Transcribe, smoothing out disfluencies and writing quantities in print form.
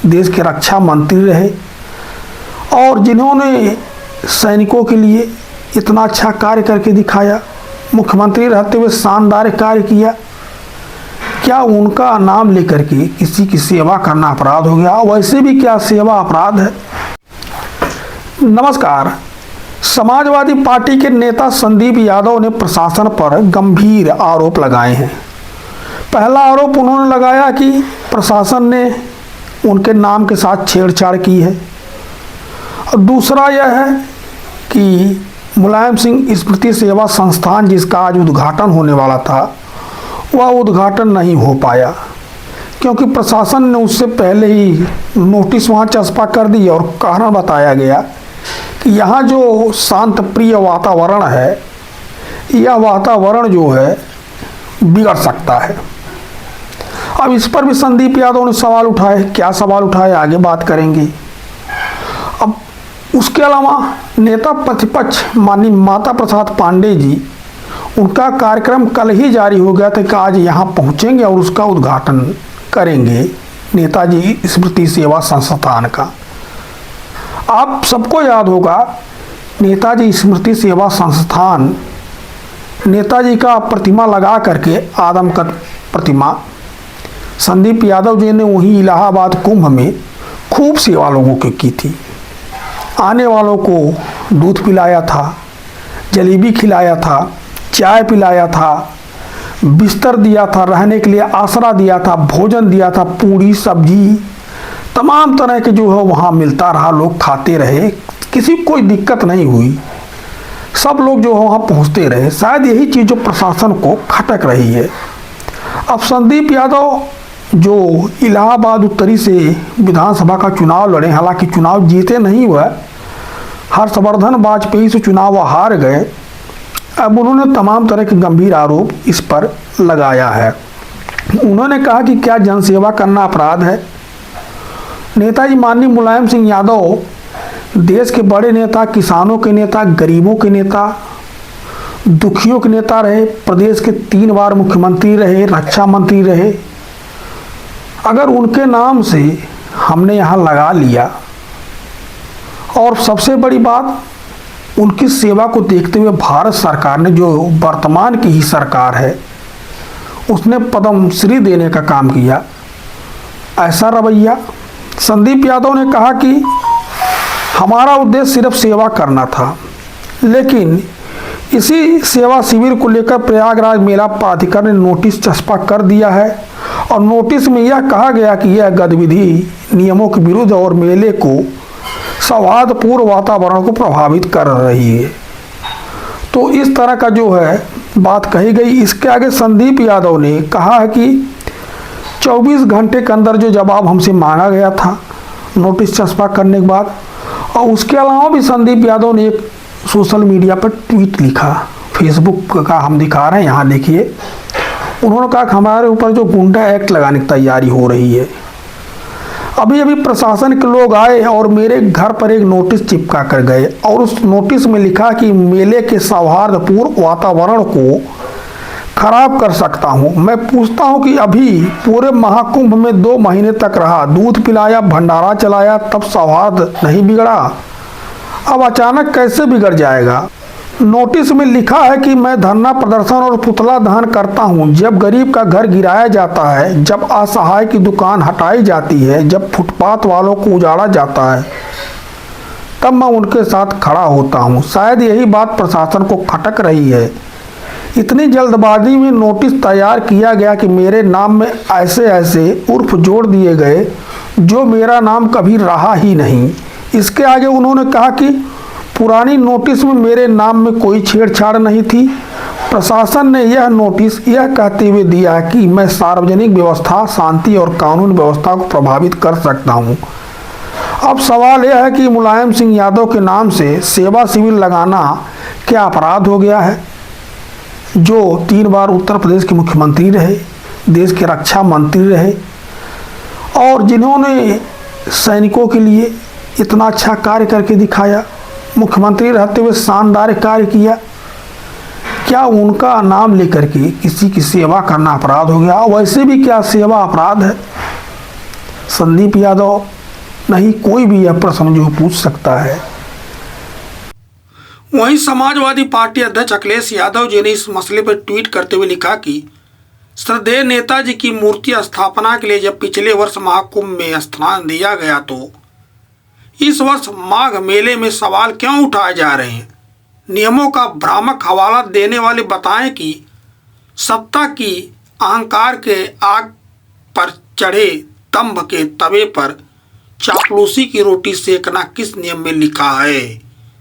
देश के रक्षा मंत्री रहे और जिन्होंने सैनिकों के लिए इतना अच्छा कार्य करके दिखाया, मुख्यमंत्री रहते हुए शानदार कार्य किया, क्या उनका नाम लेकर के किसी की सेवा करना अपराध हो गया? वैसे भी क्या सेवा अपराध है? नमस्कार। समाजवादी पार्टी के नेता संदीप यादव ने प्रशासन पर गंभीर आरोप लगाए हैं। पहला आरोप उन्होंने लगाया कि प्रशासन ने उनके नाम के साथ छेड़छाड़ की है और दूसरा यह है कि मुलायम सिंह स्मृति सेवा संस्थान जिसका आज उद्घाटन होने वाला था वह उद्घाटन नहीं हो पाया क्योंकि प्रशासन ने उससे पहले ही नोटिस वहाँ चस्पा कर दी और कारण बताया गया कि यहाँ जो शांत प्रिय वातावरण है, यह वातावरण जो है बिगड़ सकता है। अब इस पर भी संदीप यादव ने सवाल उठाए। क्या सवाल उठाए आगे बात करेंगे। अब उसके अलावा नेता प्रतिपक्ष माननीय माता प्रसाद पांडे जी, उनका कार्यक्रम कल ही जारी हो गया था कि आज यहाँ पहुँचेंगे और उसका उद्घाटन करेंगे नेताजी स्मृति सेवा संस्थान का। आप सबको याद होगा नेताजी स्मृति सेवा संस्थान नेताजी का प्रतिमा लगा करके आदमकद प्रतिमा संदीप यादव जी ने वहीं इलाहाबाद कुंभ में खूब सेवा लोगों की की थी। आने वालों को दूध पिलाया था, जलेबी खिलाया था, चाय पिलाया था, बिस्तर दिया था, रहने के लिए आसरा दिया था, भोजन दिया था, पूड़ी सब्जी तमाम तरह के जो है वहाँ मिलता रहा, लोग खाते रहे, किसी को कोई दिक्कत नहीं हुई, सब लोग जो है वहाँ पहुँचते रहे। शायद यही चीज़ जो प्रशासन को खटक रही है। अब संदीप यादव जो इलाहाबाद उत्तरी से विधानसभा का चुनाव लड़े, हालांकि चुनाव जीते नहीं हुआ, हर्षवर्धन वाजपेयी से चुनाव हार गए। अब उन्होंने तमाम तरह के गंभीर आरोप इस पर लगाया है। उन्होंने कहा कि क्या जनसेवा करना अपराध है? नेताजी माननीय मुलायम सिंह यादव देश के बड़े नेता, किसानों के नेता, गरीबों के नेता, दुखियों के नेता रहे, प्रदेश के 3 बार मुख्यमंत्री रहे, रक्षा मंत्री रहे। अगर उनके नाम से हमने यहाँ लगा लिया और सबसे बड़ी बात उनकी सेवा को देखते हुए भारत सरकार ने, जो वर्तमान की ही सरकार है, उसने पद्म श्री देने का काम किया। ऐसा रवैया संदीप यादव ने कहा कि हमारा उद्देश्य सिर्फ सेवा करना था, लेकिन इसी सेवा शिविर को लेकर प्रयागराज मेला प्राधिकरण ने नोटिस चस्पा कर दिया है और नोटिस में यह कहा गया कि यह गतिविधि नियमों के विरुद्ध और मेले को सौहार्दपूर्ण वातावरण को प्रभावित कर रही है। तो इस तरह का जो है बात कही गई। इसके आगे संदीप यादव ने कहा है कि 24 घंटे के अंदर जो जवाब हमसे मांगा गया था नोटिस चस्पा करने के बाद, और उसके अलावा भी संदीप यादव ने एक सोशल मीडिया पर ट्वीट लिखा, फेसबुक का हम दिखा रहे हैं, यहाँ देखिए। उन्होंने कहा कि हमारे ऊपर जो गुंडा एक्ट लगाने की तैयारी हो रही है। अभी अभी प्रशासन के लोग आए और मेरे घर पर एक नोटिस चिपका कर गए और उस नोटिस में लिखा कि मेले के सौहार्दपूर्ण वातावरण को खराब कर सकता हूं। मैं पूछता हूं कि अभी पूरे महाकुंभ में 2 महीने तक रहा, दूध पिलाया, भंडारा चलाया, तब सौहार्द नहीं बिगड़ा? अब अचानक कैसे बिगड़ जाएगा? नोटिस में लिखा है कि मैं धरना प्रदर्शन और पुतला दहन करता हूं जब गरीब का घर गिराया जाता है, जब असहाय की दुकान हटाई जाती है, जब फुटपाथ वालों को उजाड़ा जाता है, तब मैं उनके साथ खड़ा होता हूं। शायद यही बात प्रशासन को खटक रही है। इतनी जल्दबाजी में नोटिस तैयार किया गया कि मेरे नाम में ऐसे ऐसे उर्फ जोड़ दिए गए जो मेरा नाम कभी रहा ही नहीं। इसके आगे उन्होंने कहा कि पुरानी नोटिस में मेरे नाम में कोई छेड़छाड़ नहीं थी। प्रशासन ने यह नोटिस यह कहते हुए दिया कि मैं सार्वजनिक व्यवस्था, शांति और कानून व्यवस्था को प्रभावित कर सकता हूं। अब सवाल यह है कि मुलायम सिंह यादव के नाम से सेवा शिविर लगाना क्या अपराध हो गया है? जो 3 बार उत्तर प्रदेश के मुख्यमंत्री रहे, देश के रक्षा मंत्री रहे और जिन्होंने सैनिकों के लिए इतना अच्छा कार्य करके दिखाया, मुख्यमंत्री रहते हुए शानदार कार्य किया, क्या उनका नाम लेकर के किसी की सेवा करना अपराध हो गया? वैसे भी क्या सेवा अपराध है? संदीप यादव नहीं, कोई भी यह प्रश्न जो पूछ सकता है। वहीं समाजवादी पार्टी अध्यक्ष अखिलेश यादव जी ने इस मसले पर ट्वीट करते हुए लिखा कि श्रद्धेय नेताजी की मूर्ति स्थापना के लिए जब पिछले वर्ष महाकुंभ में स्थान दिया गया, तो इस वर्ष माघ मेले में सवाल क्यों उठाए जा रहे हैं? नियमों का भ्रामक हवाला देने वाले बताएं कि सत्ता की अहंकार के आग पर चढ़े दंभ के तवे पर चापलूसी की रोटी सेकना किस नियम में लिखा है?